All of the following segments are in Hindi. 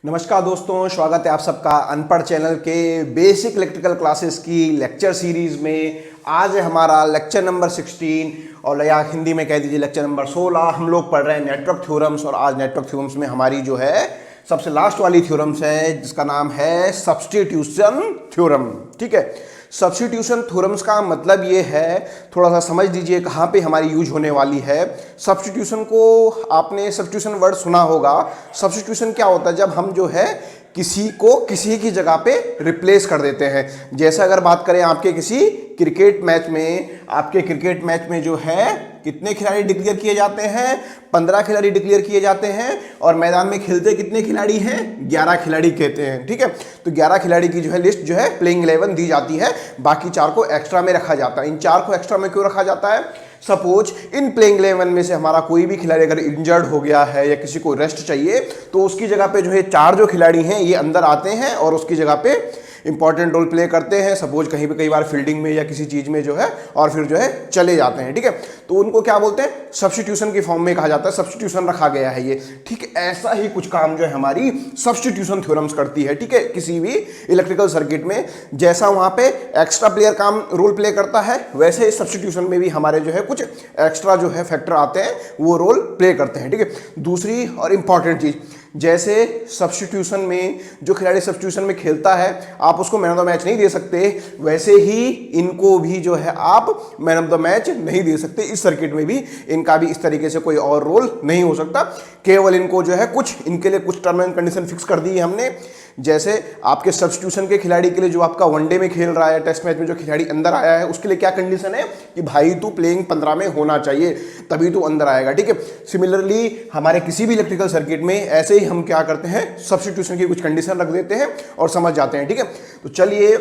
नमस्कार दोस्तों, स्वागत है आप सबका अनपढ़ चैनल के बेसिक इलेक्ट्रिकल क्लासेस की लेक्चर सीरीज में। आज है हमारा लेक्चर नंबर 16 और या हिंदी में कह दीजिए लेक्चर नंबर 16। हम लोग पढ़ रहे हैं नेटवर्क थ्योरम्स और आज नेटवर्क थ्योरम्स में हमारी जो है सबसे लास्ट वाली थ्योरम्स है जिसका नाम है सब्स्टिट्यूशन थ्योरम। ठीक है, सब्स्टिट्यूशन थ्योरम्स का मतलब ये है, थोड़ा सा समझ लीजिए कहाँ पे हमारी यूज होने वाली है। सब्स्टिट्यूशन को आपने सब्स्टिट्यूशन वर्ड सुना होगा। सब्स्टिट्यूशन क्या होता है? जब हम जो है किसी को किसी की जगह पे रिप्लेस कर देते हैं। जैसे अगर बात करें आपके किसी क्रिकेट मैच में, आपके क्रिकेट मैच में जो है कितने खिलाड़ी डिक्लेयर किए जाते हैं? 15 खिलाड़ी डिक्लेयर किए जाते हैं और मैदान में खेलते कितने खिलाड़ी हैं? 11 खिलाड़ी कहते हैं। ठीक है, तो 11 खिलाड़ी की जो है लिस्ट जो है प्लेइंग 11 दी जाती है, बाकी 4 को एक्स्ट्रा में रखा जाता है। इन 4 को एक्स्ट्रा में क्यों रखा जाता है? सपोज इन प्लेइंग 11 में से हमारा कोई भी खिलाड़ी अगर इंजर्ड हो गया है या किसी को रेस्ट चाहिए तो उसकी जगह पे जो है 4 जो खिलाड़ी हैं ये अंदर आते हैं और उसकी जगह पे इंपॉर्टेंट रोल प्ले करते हैं। सपोज कहीं पे कई बार फील्डिंग में या किसी चीज में जो है और फिर जो है चले जाते हैं। ठीक है, तो उनको क्या बोलते हैं? सब्स्टिट्यूशन की फॉर्म में कहा जाता है, सब्स्टिट्यूशन रखा गया है ये। ठीक, ऐसा ही कुछ काम जो है हमारी सब्स्टिट्यूशन थ्योरम्स करती है। ठीक है, किसी भी इलेक्ट्रिकल सर्किट में जैसा वहां पे एक्स्ट्रा प्लेयर काम रोल प्ले करता है, वैसे सब्स्टिट्यूशन में भी हमारे जो है कुछ एक्स्ट्रा जो है फैक्टर आते हैं, वो रोल प्ले करते हैं। ठीक है, दूसरी और इंपॉर्टेंट चीज, जैसे सब्स्टिट्यूशन में जो खिलाड़ी सब्स्टिट्यूशन में खेलता है आप उसको मैन ऑफ द मैच नहीं दे सकते, वैसे ही इनको भी जो है आप मैन ऑफ द मैच नहीं दे सकते। इस सर्किट में भी इनका भी इस तरीके से कोई और रोल नहीं हो सकता। केवल इनको जो है कुछ इनके लिए कुछ टर्म एंड कंडीशन फिक्स कर दी है हमने। जैसे आपके सब्स्टिट्यूशन के खिलाड़ी के लिए जो आपका वनडे में खेल रहा है, टेस्ट मैच में जो खिलाड़ी अंदर आया है, उसके लिए क्या कंडीशन है कि भाई तू प्लेइंग 15 में होना चाहिए तभी तू अंदर आएगा। ठीक है, सिमिलरली हमारे किसी भी इलेक्ट्रिकल सर्किट में ऐसे ही हम क्या करते हैं, सब्स्टिट्यूशन की कुछ कंडीशन रख देते हैं और समझ जाते हैं। ठीक है, तो चलिए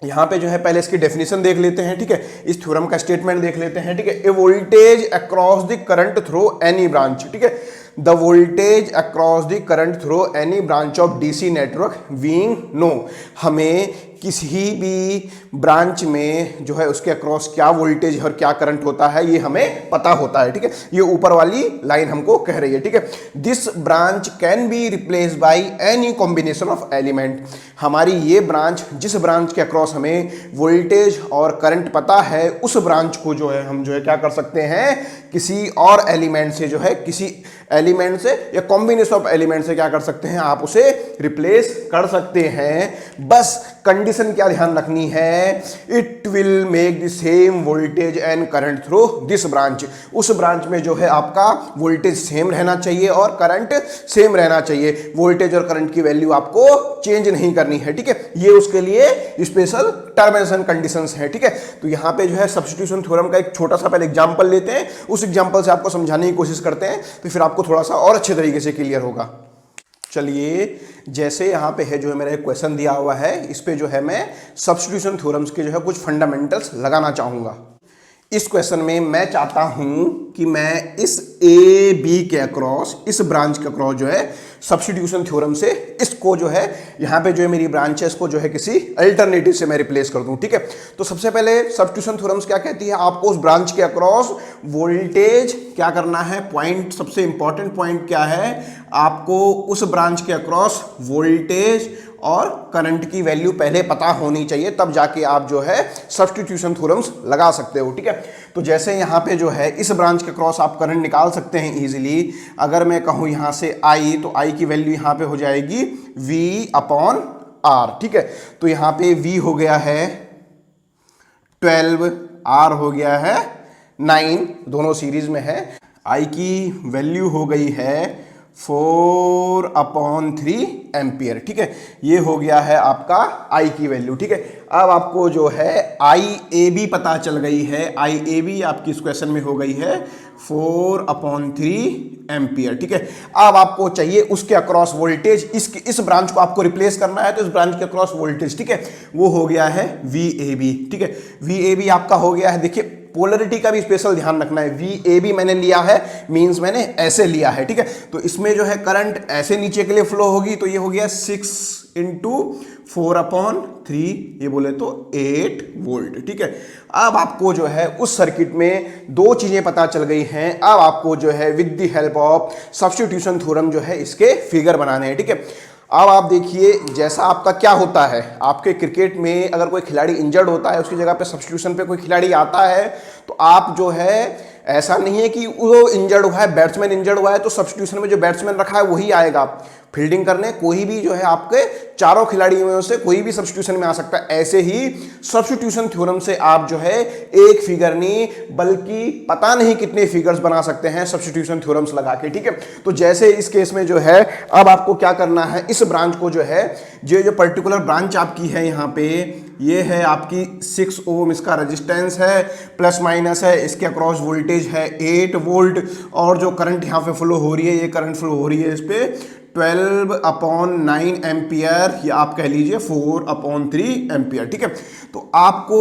यहां पे जो है पहले इसकी डेफिनेशन देख लेते हैं। ठीक है, इस थ्योरम का स्टेटमेंट देख लेते हैं। ठीक है, a voltage across the current through any branch. ठीक है, the voltage across the current through any branch of DC network being known. हमें किसी भी ब्रांच में जो है उसके अक्रॉस क्या वोल्टेज और क्या करंट होता है ये हमें पता होता है। ठीक है, ये ऊपर वाली लाइन हमको कह रही है। ठीक है, this branch can be replace by any combination of element. हमारी ये ब्रांच, जिस ब्रांच के अक्रॉस हमें वोल्टेज और करंट पता है, उस ब्रांच को जो है हम जो है क्या कर सकते हैं, किसी और एलिमेंट से जो है, किसी एलिमेंट से या कॉम्बिनेशन ऑफ एलिमेंट से क्या कर सकते हैं, आप उसे रिप्लेस कर सकते हैं। बस कंडीशन क्या ध्यान रखनी है, it will make the same voltage and current through this branch. उस ब्रांच में जो है आपका वोल्टेज सेम रहना चाहिए और करंट सेम रहना चाहिए। वोल्टेज और करंट की वैल्यू आपको चेंज नहीं करनी है। ठीक है, ये उसके लिए स्पेशल टर्म्स एंड कंडीशंस है। ठीक है, तो यहां पे जो है सब्स्टिट्यूशन थ्योरम का एक छोटा सा पहले एग्जांपल लेते हैं, उस एग्जांपल से आपको समझाने की कोशिश करते हैं, तो फिर आपको थोड़ा सा और अच्छे तरीके से क्लियर होगा। चलिए, जैसे यहाँ पे है जो है मेरा एक क्वेश्चन दिया हुआ है, इस पे जो है मैं सब्स्टिट्यूशन थ्योरम्स के जो है कुछ फंडामेंटल्स लगाना चाहूँगा। इस क्वेश्चन में मैं चाहता हूँ कि मैं इस ए बी के अक्रॉस, इस ब्रांच के अक्रॉस जो है सब्स्टिट्यूशन थ्योरम से इसको जो है यहाँ पे जो है मेरी ब्रांच है इसको जो है किसी अल्टरनेटिव से मैं रिप्लेस कर दूं। ठीक है, तो सबसे पहले सब्स्टिट्यूशन थ्योरम्स क्या कहती है, आपको उस ब्रांच के अक्रॉस वोल्टेज क्या करना है, पॉइंट, सबसे इंपॉर्टेंट पॉइंट क्या है, आपको उस ब्रांच के अक्रॉस वोल्टेज और करंट की वैल्यू पहले पता होनी चाहिए, तब जाके आप जो है सब्स्टिट्यूशन थ्योरम्स लगा सकते हो। ठीक है, तो जैसे यहाँ पे जो है इस ब्रांच के क्रॉस आप करंट निकाल सकते हैं इजीली। अगर मैं कहूँ यहाँ से I, तो I की वैल्यू यहाँ पे हो जाएगी V/R। ठीक है, तो यहाँ पे V हो गया है 12, R हो गया है 9, दोनों सीरीज में है। I की वैल्यू हो गई है 4/3 एम्पियर। ठीक है, ये हो गया है आपका I की वैल्यू। ठीक है, अब आपको जो है IAB पता चल गई है। IAB आपकी इस क्वेश्चन में हो गई है 4/3 एम्पियर। ठीक है, अब आपको चाहिए उसके अक्रॉस वोल्टेज, इस ब्रांच को आपको रिप्लेस करना है, तो इस ब्रांच के अक्रॉस वोल्टेज, ठीक है, वो हो गया है VAB। ठीक है, VAB आपका हो गया है, देखिए पोलरिटी का भी स्पेशल ध्यान रखना है। VAB मैंने लिया है, मींस मैंने ऐसे लिया है। ठीक है, तो इसमें जो है करंट ऐसे नीचे के लिए फ्लो होगी, तो ये हो गया 6 इंटू 4/3, ये बोले तो 8 वोल्ट। ठीक है, अब आपको जो है उस सर्किट में दो चीजें पता चल गई हैं। अब आपको जो है with the help of substitution theorem जो है इसके फिगर बनाने हैं। ठीक है, अब आप देखिए जैसा आपका क्या होता है, आपके क्रिकेट में अगर कोई खिलाड़ी इंजर्ड होता है, उसकी जगह पे सब्स्टिट्यूशन पे कोई खिलाड़ी आता है, तो आप जो है ऐसा नहीं है कि वो इंजर्ड हुआ है, बैट्समैन इंजर्ड हुआ है तो सब्स्टिट्यूशन में जो बैट्समैन रखा है वही आएगा फील्डिंग करने। कोई भी जो है आपके चारों खिलाड़ियों में से कोई भी सब्स्टिट्यूशन में आ सकता है। ऐसे ही सब्स्टिट्यूशन थ्योरम से आप जो है एक फिगर नहीं बल्कि पता नहीं कितने फिगर्स बना सकते हैं सब्स्टिट्यूशन थ्योरम्स लगा के। ठीक है, तो जैसे इस केस में जो है अब आपको क्या करना है, इस ब्रांच को जो है जो पर्टिकुलर ब्रांच आपकी है यहाँ पे, ये है आपकी 6 ओम इसका रेजिस्टेंस है, प्लस माइनस है, इसके अक्रॉस वोल्टेज है 8 वोल्ट, और जो करंट यहाँ पे फ्लो हो रही है, ये करंट फ्लो हो रही है इस पे 12/9 एम्पियर, या आप कह लीजिए 4/3 एम्पियर। ठीक है, तो आपको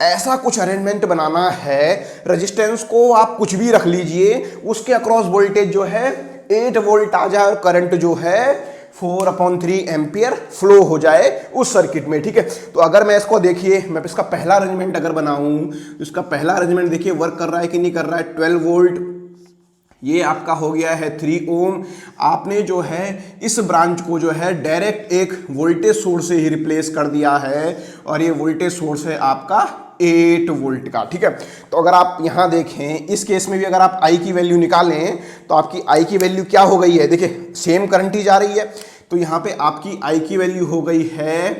ऐसा कुछ अरेंजमेंट बनाना है, रेजिस्टेंस को आप कुछ भी रख लीजिए, उसके अक्रॉस वोल्टेज जो है 8 वोल्ट आ जाए और करंट जो है 4/3 एम्पियर फ्लो हो जाए उस सर्किट में। ठीक है, तो अगर मैं इसको देखिए, मैं इसका पहला अरेंजमेंट अगर बनाऊं तो इसका पहला अरेंजमेंट देखिए वर्क कर रहा है कि नहीं कर रहा है। 12 वोल्ट ये आपका हो गया है 3 ओम। आपने जो है इस ब्रांच को जो है डायरेक्ट एक वोल्टेज सोर्स से ही रिप्लेस कर दिया है, और ये वोल्टेज सोर्स है आपका 8 वोल्ट का। ठीक है, तो अगर आप यहां देखें इस केस में भी अगर आप आई की वैल्यू निकालें तो आपकी आई की वैल्यू क्या हो गई है, देखिए सेम करंट ही जा रही है, तो यहां पे आपकी आई की वैल्यू हो गई है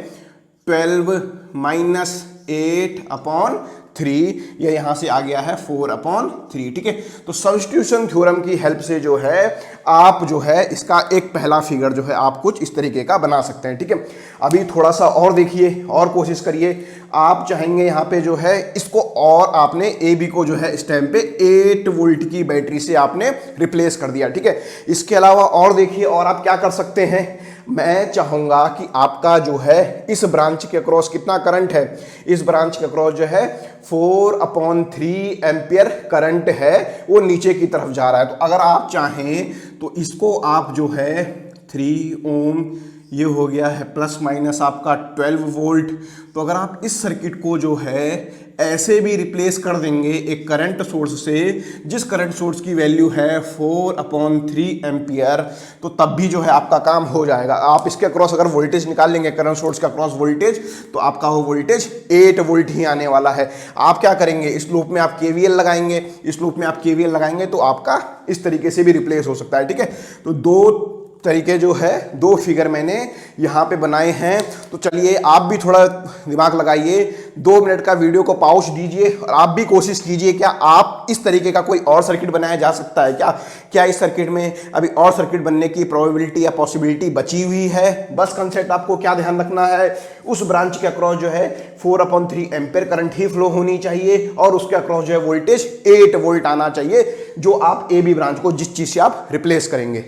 12 - 8/3, ये यहां से आ गया है 4/3। ठीक है, तो सब्स्टिट्यूशन थ्योरम की हेल्प से जो है आप जो है इसका एक पहला फिगर जो है आप कुछ इस तरीके का बना सकते हैं। ठीक है, अभी थोड़ा सा और देखिए और कोशिश करिए। आप चाहेंगे यहाँ पे जो है इसको, और आपने ए बी को जो है इस टाइम पे 8 वोल्ट की बैटरी से आपने रिप्लेस कर दिया। ठीक है, इसके अलावा और देखिए और आप क्या कर सकते हैं, मैं चाहूंगा कि आपका जो है इस ब्रांच के अक्रॉस कितना करंट है, इस ब्रांच के अक्रॉस जो है 4/3 एम्पियर करंट है, वो नीचे की तरफ जा रहा है। तो अगर आप चाहें तो इसको आप जो है 3 ओम, ये हो गया है प्लस माइनस आपका 12 वोल्ट, तो अगर आप इस सर्किट को जो है ऐसे भी रिप्लेस कर देंगे एक करंट सोर्स से, जिस करंट सोर्स की वैल्यू है 4/3 एम्पियर, तो तब भी जो है आपका काम हो जाएगा। आप इसके अक्रॉस अगर वोल्टेज निकाल लेंगे करंट सोर्स का अक्रॉस वोल्टेज, तो आपका वो वोल्टेज 8 वोल्ट ही आने वाला है। आप क्या करेंगे, इस लूप में आप केवीएल लगाएंगे, इस लूप में आप केवीएल लगाएंगे तो आपका इस तरीके से भी रिप्लेस हो सकता है। ठीक है, तो दो तरीके जो है, दो फिगर मैंने यहाँ पे बनाए हैं। तो चलिए आप भी थोड़ा दिमाग लगाइए, 2 मिनट का वीडियो को पॉज दीजिए और आप भी कोशिश कीजिए, क्या आप इस तरीके का कोई और सर्किट बनाया जा सकता है क्या, क्या इस सर्किट में अभी और सर्किट बनने की प्रोबेबिलिटी या पॉसिबिलिटी बची हुई है। बस कंसेप्ट आपको क्या ध्यान रखना है, उस ब्रांच के अक्रॉस जो है 4/3 एम्पियर करंट ही फ्लो होनी चाहिए, और उसके अक्रॉस जो है वोल्टेज 8 वोल्ट आना चाहिए, जो आप ए बी ब्रांच को जिस चीज से आप रिप्लेस करेंगे।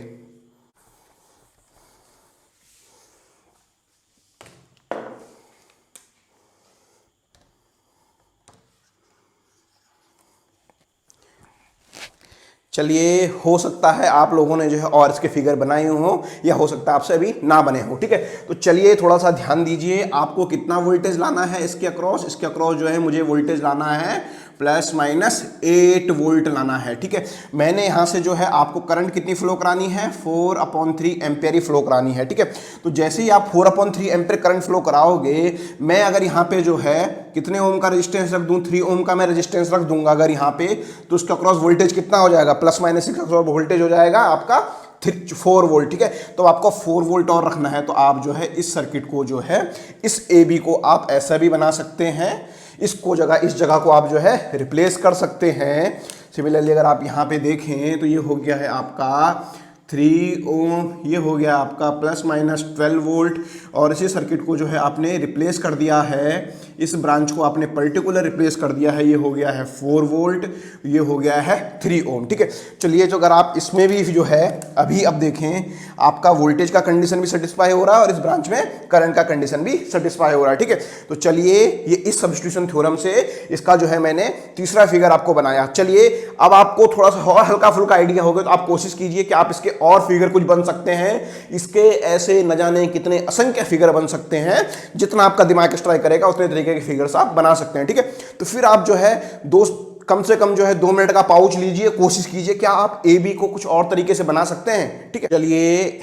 चलिए, हो सकता है आप लोगों ने जो है और इसके फिगर बनाए हो, या हो सकता है आपसे अभी ना बने हो। ठीक है, तो चलिए थोड़ा सा ध्यान दीजिए, आपको कितना वोल्टेज लाना है इसके अक्रॉस, इसके अक्रॉस जो है मुझे वोल्टेज लाना है प्लस माइनस 8 वोल्ट लाना है। ठीक है, मैंने यहां से जो है आपको करंट कितनी फ्लो करानी है, 4/3 एम्पियर ही फ्लो करानी है। ठीक है, तो जैसे ही आप 4/3 एम्पियर करंट फ्लो कराओगे, मैं अगर यहाँ पे जो है कितने ओम का रेजिस्टेंस रख दूं, 3 ओम का मैं रेजिस्टेंस रख दूंगा अगर यहाँ पे, तो उसका क्रॉस वोल्टेज कितना हो जाएगा, प्लस माइनस वोल्टेज हो जाएगा आपका 4 वोल्ट। ठीक है, तो आपको 4 वोल्ट और रखना है, तो आप जो है इस सर्किट को जो है इस ए बी को आप ऐसा भी बना सकते हैं, इसको जगह इस जगह को आप जो है रिप्लेस कर सकते हैं। सिमिलरली अगर आप यहाँ पे देखें तो ये हो गया है आपका 3 ओम, ये हो गया आपका प्लस माइनस 12 वोल्ट, और इसी सर्किट को जो है आपने रिप्लेस कर दिया है इस ब्रांच को आपने पर्टिकुलर रिप्लेस कर दिया है, ये हो गया है 4 वोल्ट, ये हो गया है 3 ओम। ठीक है, चलिए तो अगर आप इसमें भी जो है अभी अब देखें आपका वोल्टेज का कंडीशन भी सेटिस्फाई हो रहा है और इस ब्रांच में करंट का कंडीशन भी सेटिस्फाई हो रहा है। ठीक है, तो चलिए ये इस सब्स्टिट्यूशन थ्योरम से इसका जो है मैंने तीसरा फिगर आपको बनाया। चलिए अब आपको थोड़ा सा और हल्का फुल्का आइडिया हो गया तो आप कोशिश कीजिए कि आप इसके और फिगर कुछ बन सकते हैं। इसके ऐसे न जाने कितने असंख्य फिगर बन सकते हैं, जितना आपका दिमाग स्ट्राइक करेगा उतने तरीके के फिगर्स आप बना सकते हैं। ठीक है, तो फिर आप जो है कम से कम जो है 2 मिनट का पाउच लीजिए, कोशिश कीजिए क्या आप ए बी को कुछ और तरीके से बना सकते हैं। ठीक है, चलिए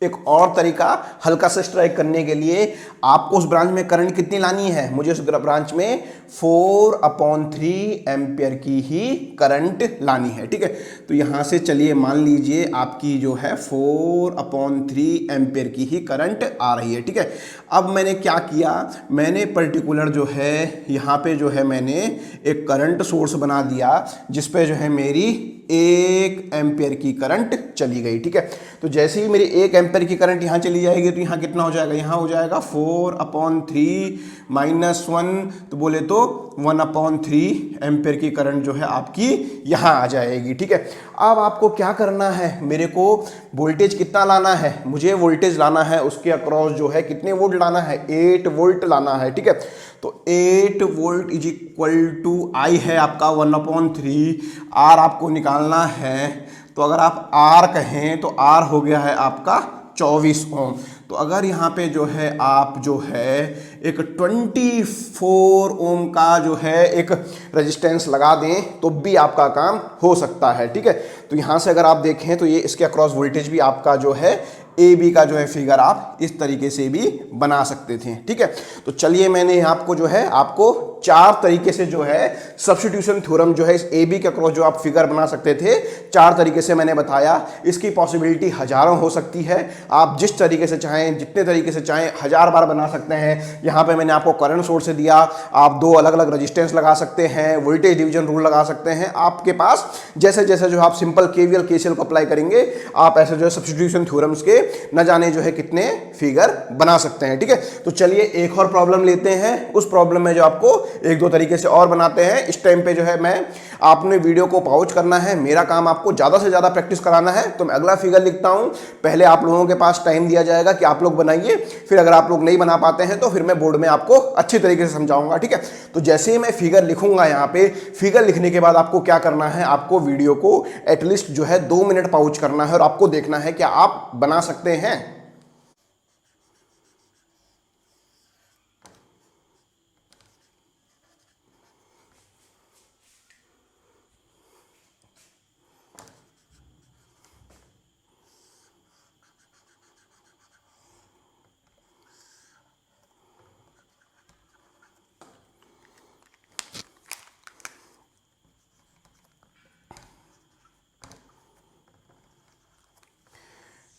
एक और तरीका हल्का सा स्ट्राइक करने के लिए आपको उस ब्रांच में करंट कितनी लानी है, मुझे उस ब्रांच में 4/3 एम्पियर की ही करंट लानी है। ठीक है, तो यहां से चलिए मान लीजिए आपकी जो है 4/3 एम्पियर की ही करंट आ रही है। ठीक है, अब मैंने क्या किया, मैंने पर्टिकुलर जो है यहां पे जो है मैंने एक करंट सोर्स बना दिया जिसपे जो है मेरी 1 एम्पियर की करंट चली गई। ठीक है, तो जैसे ही मेरी 1 एम्पियर की करंट यहां चली जाएगी तो यहां कितना हो जाएगा, यहां हो जाएगा 4/3 -1, तो बोले तो 1/3 एम्पियर की करंट जो है आपकी यहां आ जाएगी। ठीक है, अब आपको क्या करना है, मेरे को वोल्टेज कितना लाना है, मुझे वोल्टेज लाना है उसके अक्रॉस जो है कितने वोल्ट लाना है, 8 वोल्ट लाना है। ठीक है, तो 8 वोल्ट इज इक्वल टू आई है आपका 1/3, आर आपको निकालना है। तो अगर आप आर कहें तो आर हो गया है आपका 24 ओम। तो अगर यहाँ पे जो है आप जो है एक 24 ओम का जो है एक रेजिस्टेंस लगा दें तो भी आपका काम हो सकता है। ठीक है, तो यहाँ से अगर आप देखें तो ये इसके अक्रॉस वोल्टेज भी आपका जो है ए बी का जो है फिगर आप इस तरीके से भी बना सकते थे। ठीक है, तो चलिए मैंने आपको जो है आपको 4 तरीके से जो है सब्स्टिट्यूशन थ्योरम जो है इस ए बी के अक्रॉस जो आप फिगर बना सकते थे 4 तरीके से मैंने बताया। इसकी पॉसिबिलिटी हजारों हो सकती है, आप जिस तरीके से चाहें जितने तरीके से चाहें 1000 बार बना सकते हैं। यहाँ पे मैंने आपको करंट सोर्स से दिया, आप 2 अलग अलग रेजिस्टेंस लगा सकते हैं, वोल्टेज डिवीजन रूल लगा सकते हैं। आपके पास जैसे जैसे जो आप सिंपल केवीएल केसीएल को अप्लाई करेंगे आप ऐसे जो है सब्स्टिट्यूशन थ्योरम्स के न जाने जो है कितने फिगर बना सकते हैं। ठीक है, तो चलिए एक और प्रॉब्लम लेते हैं, उस प्रॉब्लम में जो आपको 1-2 तरीके से और बनाते हैं। इस टाइम पे जो है मैं आपने वीडियो को पॉज करना है, मेरा काम आपको ज्यादा से ज्यादा प्रैक्टिस कराना है। तो मैं अगला फिगर लिखता हूं, पहले आप लोगों के पास टाइम दिया जाएगा कि आप लोग बनाइए, फिर अगर आप लोग नहीं बना पाते हैं तो फिर मैं बोर्ड में आपको अच्छी तरीके से समझाऊंगा। ठीक है, तो जैसे ही मैं फिगर लिखूंगा यहाँ पे, फिगर लिखने के बाद आपको क्या करना है, आपको वीडियो को एटलीस्ट जो है 2 मिनट पॉज करना है और आपको देखना है क्या आप बना सकते हैं।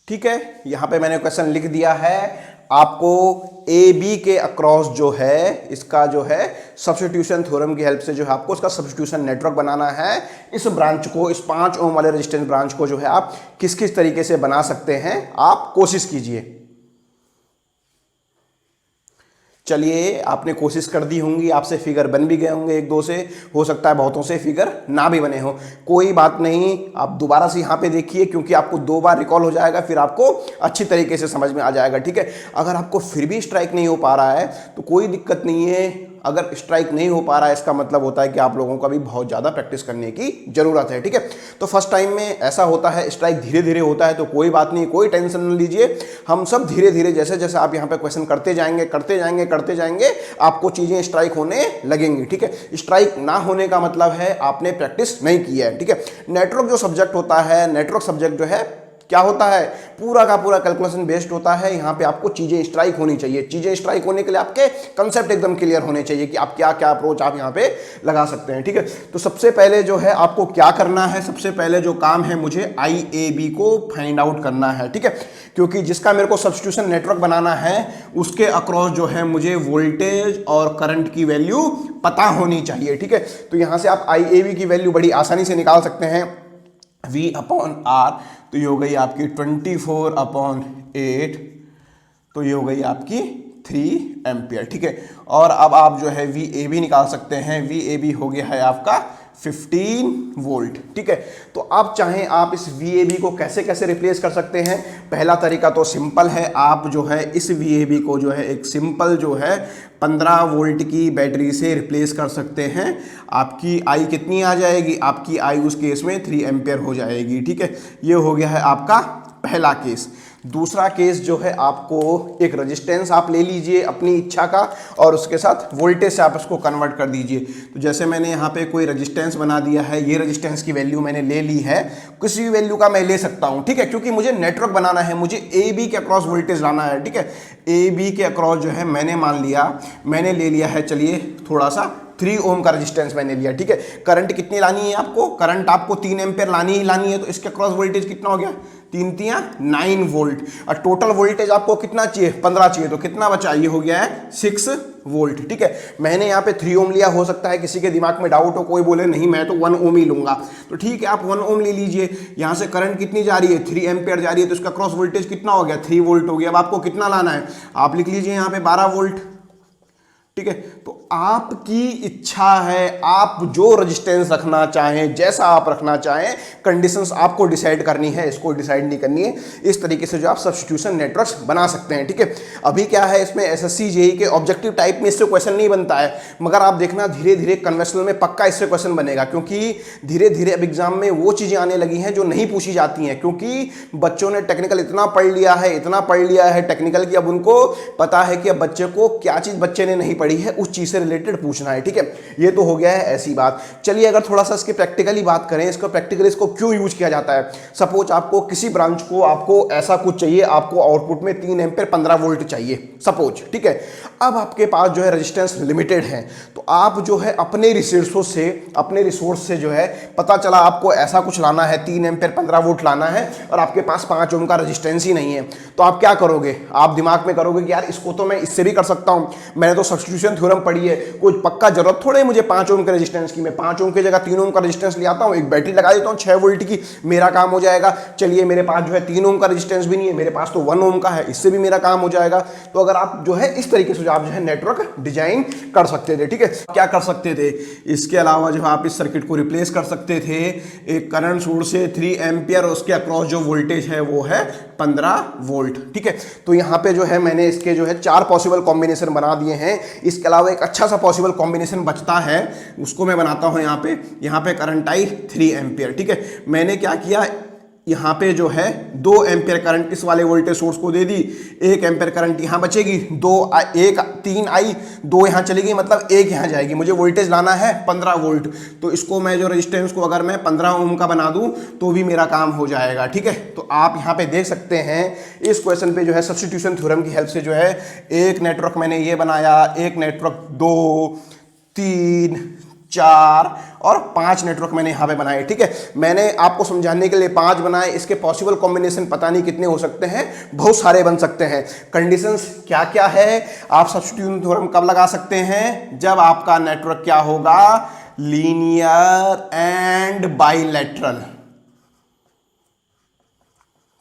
ठीक है, यहां पे मैंने क्वेश्चन लिख दिया है। आपको ए बी के अक्रॉस जो है इसका जो है सब्स्टिट्यूशन थ्योरम की हेल्प से जो है आपको इसका सब्स्टिट्यूशन नेटवर्क बनाना है। इस ब्रांच को, इस 5 ओम वाले रेजिस्टेंस ब्रांच को जो है आप किस किस तरीके से बना सकते हैं, आप कोशिश कीजिए। चलिए आपने कोशिश कर दी होंगी, आपसे फिगर बन भी गए होंगे 1-2 से, हो सकता है बहुतों से फिगर ना भी बने हो, कोई बात नहीं। आप दोबारा से यहाँ पे देखिए क्योंकि आपको 2 बार रिकॉल हो जाएगा, फिर आपको अच्छी तरीके से समझ में आ जाएगा। ठीक है, अगर आपको फिर भी स्ट्राइक नहीं हो पा रहा है तो कोई दिक्कत नहीं है। अगर स्ट्राइक नहीं हो पा रहा है इसका मतलब होता है कि आप लोगों को भी बहुत ज़्यादा प्रैक्टिस करने की जरूरत है। ठीक है, तो फर्स्ट टाइम में ऐसा होता है, स्ट्राइक धीरे धीरे होता है, तो कोई बात नहीं, कोई टेंशन न लीजिए। हम सब धीरे धीरे जैसे जैसे आप यहाँ पे क्वेश्चन करते जाएंगे आपको चीज़ें स्ट्राइक होने लगेंगी। ठीक है, स्ट्राइक ना होने का मतलब है आपने प्रैक्टिस नहीं किया है। ठीक है, नेटवर्क जो सब्जेक्ट होता है, नेटवर्क सब्जेक्ट जो है क्या होता है, पूरा का पूरा कैलकुलेशन बेस्ड होता है। यहाँ पे आपको चीजें स्ट्राइक होनी चाहिए। चीजें स्ट्राइक होने के लिए आपके कंसेप्ट एकदम क्लियर होने चाहिए कि आप क्या क्या अप्रोच आप यहाँ पे लगा सकते हैं। ठीक है, तो सबसे पहले जो है आपको क्या करना है, सबसे पहले जो काम है मुझे IAB को फाइंड आउट करना है। ठीक है, क्योंकि जिसका मेरे को सब्स्टिट्यूशन नेटवर्क बनाना है उसके अक्रॉस जो है मुझे वोल्टेज और करंट की वैल्यू पता होनी चाहिए। ठीक है, तो यहाँ से आप IAB की वैल्यू बड़ी आसानी से निकाल सकते हैं। V/R तो ये हो गई आपकी 24/8, तो ये हो गई आपकी 3 एम्पियर। ठीक है, और अब आप जो है वी ए बी निकाल सकते हैं। वी ए बी हो गया है आपका 15 वोल्ट। ठीक है, तो आप चाहें आप इस VAB को कैसे कैसे रिप्लेस कर सकते हैं। पहला तरीका तो सिंपल है, आप जो है इस VAB को जो है एक सिंपल जो है 15 वोल्ट की बैटरी से रिप्लेस कर सकते हैं। आपकी आई कितनी आ जाएगी, आपकी आई उस केस में 3 एम्पियर हो जाएगी। ठीक है, ये हो गया है आपका पहला केस। दूसरा केस जो है, आपको एक रेजिस्टेंस आप ले लीजिए अपनी इच्छा का और उसके साथ वोल्टेज से आप उसको कन्वर्ट कर दीजिए। तो जैसे मैंने यहाँ पे कोई रेजिस्टेंस बना दिया है, ये रेजिस्टेंस की वैल्यू मैंने ले ली है, किसी भी वैल्यू का मैं ले सकता हूँ। ठीक है, क्योंकि मुझे नेटवर्क बनाना है, मुझे ए बी के अक्रॉस वोल्टेज लाना है। ठीक है, ए बी के अक्रॉस जो है मैंने मान लिया, मैंने ले लिया है, चलिए थोड़ा सा 3 ओम का रेजिस्टेंस मैंने लिया। ठीक है, करंट कितनी लानी है आपको, करंट आपको 3 एम्पियर लानी ही लानी है। तो इसके अक्रॉस वोल्टेज कितना हो गया, 3 3 9 वोल्ट। और टोटल वोल्टेज आपको कितना चाहिए, 15 चाहिए। तो कितना बचा, ये हो गया है 6 वोल्ट। ठीक है, मैंने यहाँ पे 3 ओम लिया। हो सकता है किसी के दिमाग में डाउट हो, कोई बोले नहीं मैं तो 1 ओम ही लूंगा। तो ठीक है, आप 1 ओम ले लीजिए। यहाँ से करंट कितनी जा रही है, 3 एम्पियर जा रही है। तो इसका क्रॉस वोल्टेज कितना हो गया, 3 वोल्ट हो गया। अब आपको कितना लाना है, आप लिख लीजिए यहाँ पे 12 वोल्ट। ठीक है, तो आपकी इच्छा है, आप जो रेजिस्टेंस रखना चाहें, जैसा आप रखना चाहें, कंडीशंस आपको डिसाइड करनी है, इसको डिसाइड नहीं करनी है। इस तरीके से जो आप सब्स्टिट्यूशन नेटवर्क्स बना सकते हैं। ठीक है, अभी क्या है, इसमें एसएससी जेई के ऑब्जेक्टिव टाइप में इससे क्वेश्चन नहीं बनता है, मगर आप देखना धीरे धीरे कन्वेंशनल में पक्का इससे क्वेश्चन बनेगा, क्योंकि धीरे धीरे अब एग्जाम में वो चीजें आने लगी हैं जो नहीं पूछी जाती हैं, क्योंकि बच्चों ने टेक्निकल इतना पढ़ लिया है, इतना पढ़ लिया है टेक्निकल की, अब उनको पता है कि अब बच्चे को क्या चीज बच्चे ने नहीं पढ़ी है, उस चीज से रिलेटेड पूछना है। ठीक है, ये तो हो गया है ऐसी बात। चलिए अगर थोड़ा सा इसके प्रैक्टिकली बात करें, इसको प्रैक्टिकली इसको क्यों यूज किया जाता है। सपोज आपको किसी ब्रांच को आपको ऐसा कुछ चाहिए, आपको आउटपुट में 3 एम्पियर 15 वोल्ट चाहिए सपोज। ठीक है, अब आपके पास जो है रेजिस्टेंस लिमिटेड है, तो आप जो है अपने रिसोर्स से जो है पता चला आपको ऐसा कुछ लाना है, 3 एम्पियर 15 वोल्ट लाना है, और आपके पास 5 ओम का रेजिस्टेंस ही नहीं है। तो आप क्या करोगे, आप दिमाग में करोगे कि यार इसको तो मैं इससे भी कर सकता हूं, मैंने तो सब्स्टिट्यूशन थ्योरम पढ़ी है, कोई पक्का जरूरत थोड़े मुझे 5 ओम के रेजिस्टेंस की, मैं 5 ओम की जगह 3 ओम का रेजिस्टेंस ले आता हूं, एक बैटरी लगा देता हूं 6 वोल्ट की, मेरा काम हो जाएगा। चलिए मेरे पास जो है 3 ओम का रेजिस्टेंस भी नहीं है, मेरे पास तो 1 ओम का है, इससे भी मेरा काम हो जाएगा। तो अगर आप जो है इस तरीके से आप जो है नेटवर्क डिजाइन कर सकते थे। ठीक है, क्या कर सकते थे, इसके अलावा जो आप इस सर्किट को रिप्लेस कर सकते थे एक करंट सोर्स से 3 एम्पियर, उसके अक्रॉस जो वोल्टेज है वो है 15 वोल्ट। ठीक है, तो यहाँ पे जो है मैंने इसके जो है 4 पॉसिबल कॉम्बिनेशन बना दिए हैं। इसके अलावा एक अच्छा सा पॉसिबल कॉम्बिनेशन बचता है, उसको मैं बनाता हूं। यहाँ पे करंट आई 3 एम्पियर। ठीक है, मैंने क्या किया, यहाँ पे जो है 2 एम्पियर करंट इस वाले वोल्टेज सोर्स को दे दी, 1 एम्पियर करंट यहाँ बचेगी, 3 आई, 2 यहाँ चलेगी, मतलब 1 यहाँ जाएगी। मुझे वोल्टेज लाना है 15 वोल्ट, तो इसको मैं जो रेजिस्टेंस को अगर मैं 15 ओम का बना दूं तो भी मेरा काम हो जाएगा। ठीक है, तो आप यहाँ पे देख सकते हैं इस क्वेश्चन पे जो है सब्स्टिट्यूशन थ्योरम की हेल्प से जो है एक नेटवर्क मैंने ये बनाया, एक नेटवर्क 2 3 4 और 5 नेटवर्क मैंने यहाँ पे बनाए। ठीक है, मैंने आपको समझाने के लिए 5 बनाए, इसके पॉसिबल कॉम्बिनेशन पता नहीं कितने हो सकते हैं, बहुत सारे बन सकते हैं। कंडीशंस क्या क्या है, आप सब्स्टिट्यूशन थ्योरम कब लगा सकते हैं, जब आपका नेटवर्क क्या होगा, लीनियर एंड बाइलेटरल।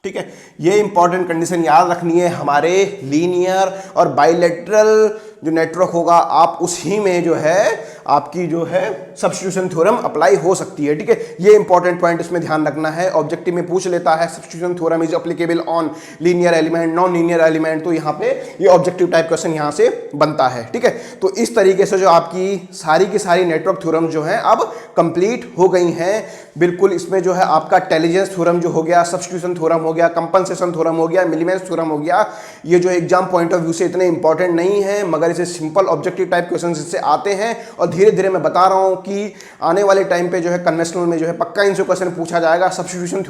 ठीक है, ये इंपॉर्टेंट कंडीशन याद रखनी है, हमारे लीनियर और बाइलेटरल जो नेटवर्क होगा आप उसी में जो है आपकी जो है सब्स्टिट्यूशन थ्योरम अप्लाई हो सकती है। ठीक है, ये इंपॉर्टेंट पॉइंट इसमें ध्यान रखना है, ऑब्जेक्टिव में पूछ लेता है substitution theorem is applicable on linear element, non linear element, तो यहाँ पे ये ऑब्जेक्टिव टाइप क्वेश्चन यहाँ से बनता है। ठीक है, तो इस तरीके से जो आपकी सारी की सारी नेटवर्क थ्योरम जो है अब कंप्लीट हो गई हैं। बिल्कुल इसमें जो है आपका टेलिजेंस थ्योरम जो हो गया, सब्स्टिट्यूशन थ्योरम हो गया, कंपनसेशन थ्योरम हो गया, मिलीमेंस थ्योरम हो गया, ये जो एग्जाम पॉइंट ऑफ व्यू से इतने इंपॉर्टेंट नहीं है, मगर इसे सिंपल ऑब्जेक्टिव टाइप क्वेश्चन इससे आते हैं। और धीरे धीरे मैं बता रहा हूं कि आने वाले टाइम पे जो है कन्वेंशनल में जो है पक्का इनसे क्वेश्चन पूछा जाएगा। सब्स्टिट्यूशन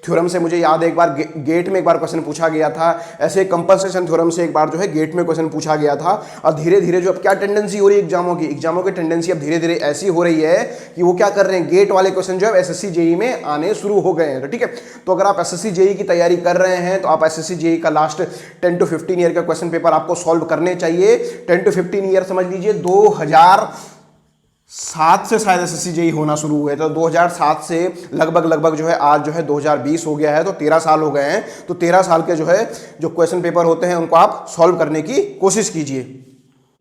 थ्योरम से मुझे याद है एक बार गेट में एक बार क्वेश्चन पूछा गया था, ऐसे कंपनसेशन थ्योरम से एक बार जो है गेट में क्वेश्चन पूछा गया था। और धीरे धीरे जो अब क्या टेंडेंसी हो रही है एग्जामों की टेंडेंसी अब धीरे धीरे ऐसी हो रही है कि वो क्या कर रहे हैं, गेट वाले क्वेश्चन जो है एसएससी जेई में आने शुरू हो गए हैं। तो ठीक है, तो अगर आप एसएससी जेई की तैयारी कर रहे हैं तो आप एसएससी जेई का लास्ट 10 to 15 ईयर का क्वेश्चन पेपर आपको सॉल्व करने चाहिए। 10 to 15 ईयर समझ लीजिए 2000 7 से शायद एसएससी जेई होना शुरू हुए, तो 2007 से लगभग जो है आज जो है 2020 हो गया है, तो 13 साल हो गए हैं। तो 13 साल के जो है जो क्वेश्चन पेपर होते हैं उनको आप सॉल्व करने की कोशिश कीजिए।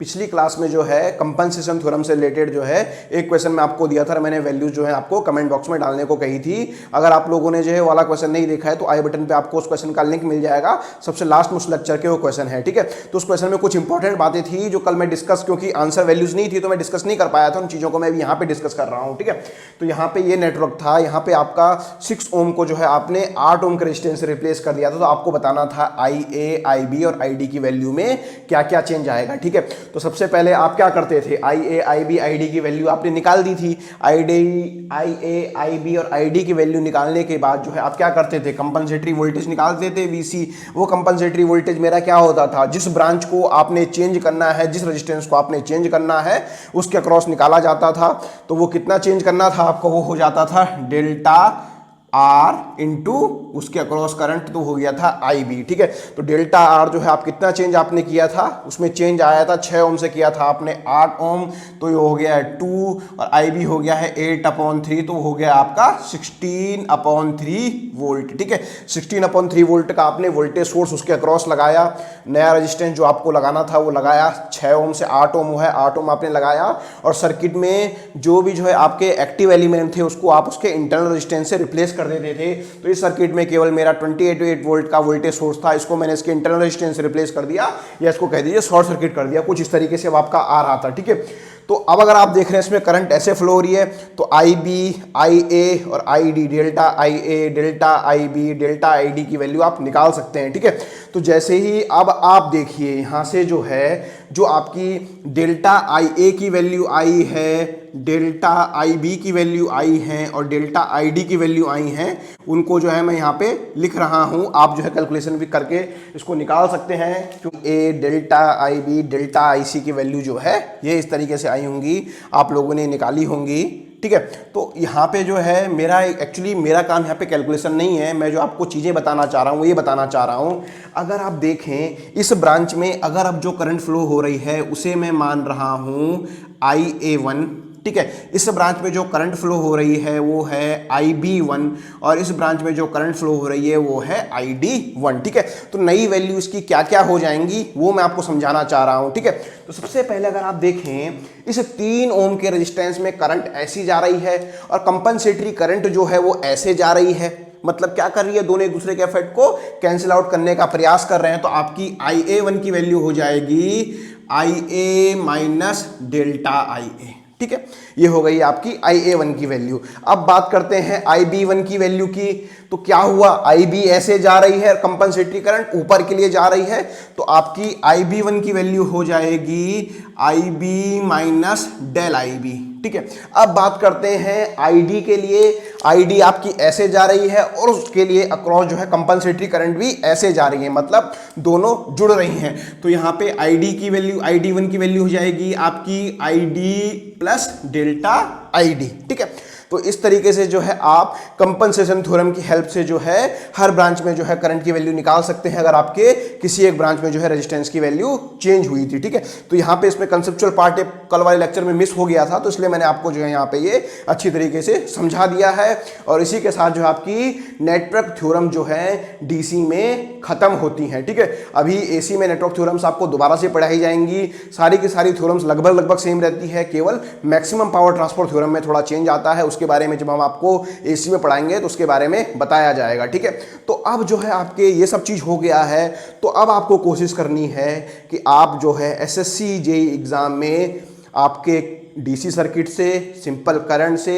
पिछली क्लास में जो है कंपनसेशन थ्योरम से रिलेटेड जो है एक क्वेश्चन मैं आपको दिया था, मैंने वैल्यूज जो है आपको कमेंट बॉक्स में डालने को कही थी। अगर आप लोगों ने जो है वाला क्वेश्चन नहीं देखा है तो आई बटन पे आपको उस क्वेश्चन का लिंक मिल जाएगा, सबसे लास्ट में उस लेक्चर के वो क्वेश्चन है, ठीक है। तो उस क्वेश्चन में कुछ इंपॉर्टेंट बातें थी जो कल मैं डिस्कस, क्योंकि आंसर वैल्यूज नहीं थी तो मैं डिस्कस नहीं कर पाया था, उन चीज़ों को मैं यहाँ पे डिस्कस कर रहा हूँ, ठीक है। तो यहाँ पे ये नेटवर्क था, यहाँ पे आपका 6 ओम को जो है आपने 8 ओम के रेजिस्टेंस से रिप्लेस कर दिया था। तो आपको बताना था IA, IB और ID की वैल्यू में क्या क्या चेंज आएगा, ठीक है। तो सबसे पहले आप क्या करते थे, IA, IB, ID की वैल्यू आपने निकाल दी थी। IA, IB और ID की वैल्यू निकालने के बाद जो है आप क्या करते थे, कंपनसेटरी वोल्टेज निकालते थे VC। वो कंपनसेटरी वोल्टेज मेरा क्या होता था, जिस ब्रांच को आपने चेंज करना है, जिस रेजिस्टेंस को आपने चेंज करना है उसके अक्रॉस निकाला जाता था। तो वो कितना चेंज करना था आपको, वो हो जाता था डेल्टा R इंटू उसके अक्रॉस करंट, तो हो गया था IB, ठीक है। तो डेल्टा R जो है आप कितना चेंज आपने किया था, उसमें चेंज आया था 6 ओम से किया था आपने 8 ओम, तो ये हो गया है 2 और IB हो गया है 8/3, तो हो गया आपका 16/3 वोल्ट, ठीक है। 16/3 वोल्ट का आपने वोल्टेज सोर्स उसके अक्रॉस लगाया। नया रेजिस्टेंस जो आपको लगाना था वो लगाया, 6 ओम से 8 ओम है, 8 ओम आपने लगाया। और सर्किट में जो भी जो है आपके एक्टिव एलिमेंट थे उसको आप उसके इंटरनल रेजिस्टेंस से रिप्लेस कर देते थे। तो इस सर्किट में केवल मेरा 28 वोल्ट का वोल्टेज सोर्स था, इसको मैंने इसके इंटरनल रेजिस्टेंस से रिप्लेस कर दिया, या इसको कह दीजिए शॉर्ट सर्किट कर दिया, कुछ इस तरीके से अब आपका आ रहा था, ठीक है। तो अब अगर आप देख रहे हैं इसमें करंट ऐसे फ्लो हो रही है, तो IB, IA और ID, delta IA, delta IB, delta ID की वैल्यू आप निकाल सकते हैं, ठीक है। तो जैसे ही अब आप देखिए यहाँ से जो है जो आपकी डेल्टा IA की वैल्यू आई है, डेल्टा IB की वैल्यू आई है और डेल्टा ID की वैल्यू आई हैं, उनको जो है मैं यहाँ पे लिख रहा हूँ। आप जो है कैलकुलेशन भी करके इसको निकाल सकते हैं, क्योंकि A, delta IB, delta IC की वैल्यू जो है ये इस तरीके से आई होंगी, आप लोगों ने निकाली होंगी, ठीक है। तो यहाँ पे जो है मेरा एक्चुअली मेरा काम यहाँ पे कैलकुलेशन नहीं है, मैं जो आपको चीज़ें बताना चाह रहा हूँ ये बताना चाह रहा हूँ। अगर आप देखें इस ब्रांच में अगर अब जो करंट फ्लो हो रही है उसे मैं मान रहा हूँ IA1, ठीक है। इस ब्रांच में जो करंट फ्लो हो रही है वो है IB1 और इस ब्रांच में जो करंट फ्लो हो रही है वो है ID1, ठीक है। तो नई वैल्यू इसकी क्या क्या हो जाएंगी वो मैं आपको समझाना चाह रहा हूं, ठीक है। तो सबसे पहले अगर आप देखें इस 3 ओम के रेजिस्टेंस में करंट ऐसी जा रही है और कंपनसेटरी करंट जो है वो ऐसे जा रही है, मतलब क्या कर रही है, दोनों एक दूसरे के इफेक्ट को कैंसिल आउट करने का प्रयास कर रहे हैं। तो आपकी IA1 की वैल्यू हो जाएगी IA माइनस डेल्टा IA, ठीक है। ये हो गई आपकी IA1 की वैल्यू। अब बात करते हैं IB1 की वैल्यू की। तो क्या हुआ, IB ऐसे जा रही है, कंपनसेटरी करंट ऊपर के लिए जा रही है, तो आपकी IB1 की वैल्यू हो जाएगी IB माइनस डेल IB, ठीक है। अब बात करते हैं ID के लिए। ID आपकी ऐसे जा रही है और उसके लिए अक्रॉस जो है कंपनसेटरी करंट भी ऐसे जा रही है, मतलब दोनों जुड़ रही हैं। तो यहाँ पे ID की वैल्यू, ID1 की वैल्यू हो जाएगी आपकी ID प्लस डेल्टा ID, ठीक है। तो इस तरीके से जो है आप कंपनसेशन थ्योरम की हेल्प से जो है हर ब्रांच में जो है करंट की वैल्यू निकाल सकते हैं, अगर आपके किसी एक ब्रांच में जो है रेजिस्टेंस की वैल्यू चेंज हुई थी, ठीक है। तो यहाँ पे इसमें कंसेप्चुअल पार्ट कल वाले लेक्चर में मिस हो गया था, तो इसलिए मैंने आपको जो है यहाँ पे ये अच्छी तरीके से समझा दिया है। और इसी के साथ जो है आपकी नेटवर्क थ्योरम जो है DC में खत्म होती हैं, ठीक है। अभी AC में नेटवर्क थ्योरम्स आपको दोबारा से पढ़ाई जाएंगी, सारी की सारी थ्योरम्स लगभग सेम रहती है, केवल मैक्सिमम पावर ट्रांसफर थ्योरम में थोड़ा चेंज आता है, उसके बारे में जब हम आपको AC में पढ़ाएंगे तो उसके बारे में बताया जाएगा, ठीक है। तो अब जो है आपके ये सब चीज हो गया है, तो अब आपको कोशिश करनी है कि आप जो है SSC JEE एग्जाम में आपके DC सर्किट से, सिंपल करंट से,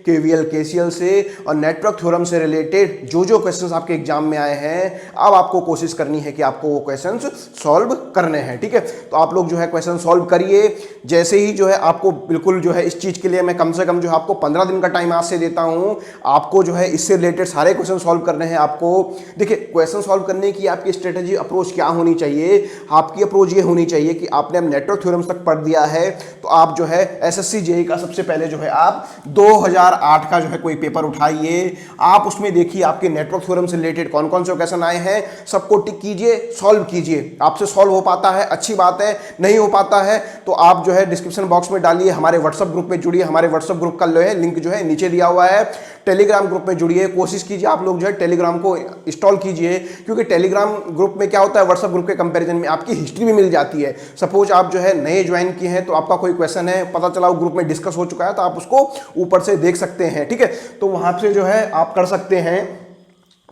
KVL KCL से और नेटवर्क थ्योरम से रिलेटेड जो जो क्वेश्चंस आपके एग्जाम में आए हैं, अब आपको कोशिश करनी है कि आपको वो क्वेश्चंस सॉल्व करने हैं, ठीक है। तो आप लोग जो है क्वेश्चन सॉल्व करिए। जैसे ही जो है आपको बिल्कुल जो है इस चीज़ के लिए मैं कम से कम जो है आपको 15 दिन का टाइम आज से देता हूँ, आपको जो है इससे रिलेटेड सारे क्वेश्चन सॉल्व करने हैं। आपको देखिए क्वेश्चन सॉल्व करने की आपकी स्ट्रेटेजी अप्रोच क्या होनी चाहिए, आपकी अप्रोच ये होनी चाहिए कि आपने अब नेटवर्क थ्योरम्स तक पढ़ दिया है, तो आप जो है एसएससी जेईई का सबसे पहले जो है आप 2008 का जो है कोई पेपर उठाइए, आप उसमें देखिए आपके नेटवर्क थ्योरम से रिलेटेड कौन कौन से क्वेश्चन आए हैं, सबको टिक कीजिए, सॉल्व कीजिए। आपसे सॉल्व हो पाता है अच्छी बात है, नहीं हो पाता है तो आप जो है डिस्क्रिप्शन बॉक्स में डालिए, हमारे व्हाट्सएप ग्रुप में जुड़िए, हमारे व्हाट्सएप ग्रुप का लिंक जो है नीचे दिया हुआ है। टेलीग्राम ग्रुप में जुड़िए, कोशिश कीजिए आप लोग जो है टेलीग्राम को इंस्टॉल कीजिए, क्योंकि टेलीग्राम ग्रुप में क्या होता है, व्हाट्सएप ग्रुप के कंपैरिजन में आपकी हिस्ट्री भी मिल जाती है। सपोज आप जो है नए ज्वाइन किए हैं तो आपका कोई क्वेश्चन है, पता चला वो ग्रुप में डिस्कस हो चुका है तो आप उसको ऊपर से देख सकते हैं, ठीक है। तो वहां से जो है आप कर सकते हैं।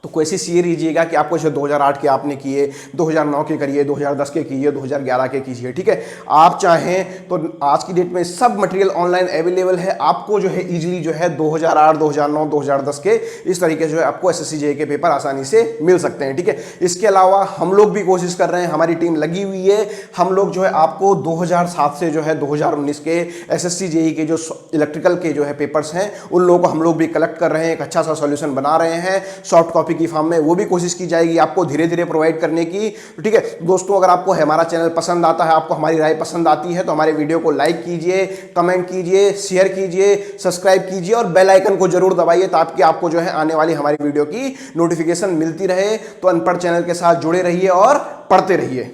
तो कोशिश ये कीजिएगा कि आपको जो 2008 के आपने किए, 2009 के करिए, 2010 के कीजिए, 2011 के कीजिए, ठीक है। आप चाहें तो आज की डेट में सब मटेरियल ऑनलाइन अवेलेबल है, आपको जो है इजीली जो है 2008, 2009, 2010 के इस तरीके से जो है आपको एसएससी जेईई के पेपर आसानी से मिल सकते हैं, ठीक है। इसके अलावा हम लोग भी कोशिश कर रहे हैं, हमारी टीम लगी हुई है, हम लोग जो है आपको 2007 से जो है 2019 के एसएससी जेईई के जो इलेक्ट्रिकल के जो है पेपर्स हैं उन लोगों को हम लोग भी कलेक्ट कर रहे हैं, एक अच्छा सा सॉल्यूशन बना रहे हैं सॉफ्ट कॉपी की फॉर्म में, वो भी कोशिश की जाएगी आपको धीरे धीरे प्रोवाइड करने की, ठीक है। दोस्तों अगर आपको हमारा चैनल पसंद आता है, आपको हमारी राय पसंद आती है तो हमारे वीडियो को लाइक कीजिए, कमेंट कीजिए, शेयर कीजिए, सब्सक्राइब कीजिए और बेल आइकन को जरूर दबाइए ताकि आपको जो है आने वाली हमारी वीडियो की नोटिफिकेशन मिलती रहे। तो अनपढ़ चैनल के साथ जुड़े रहिए और पढ़ते रहिए।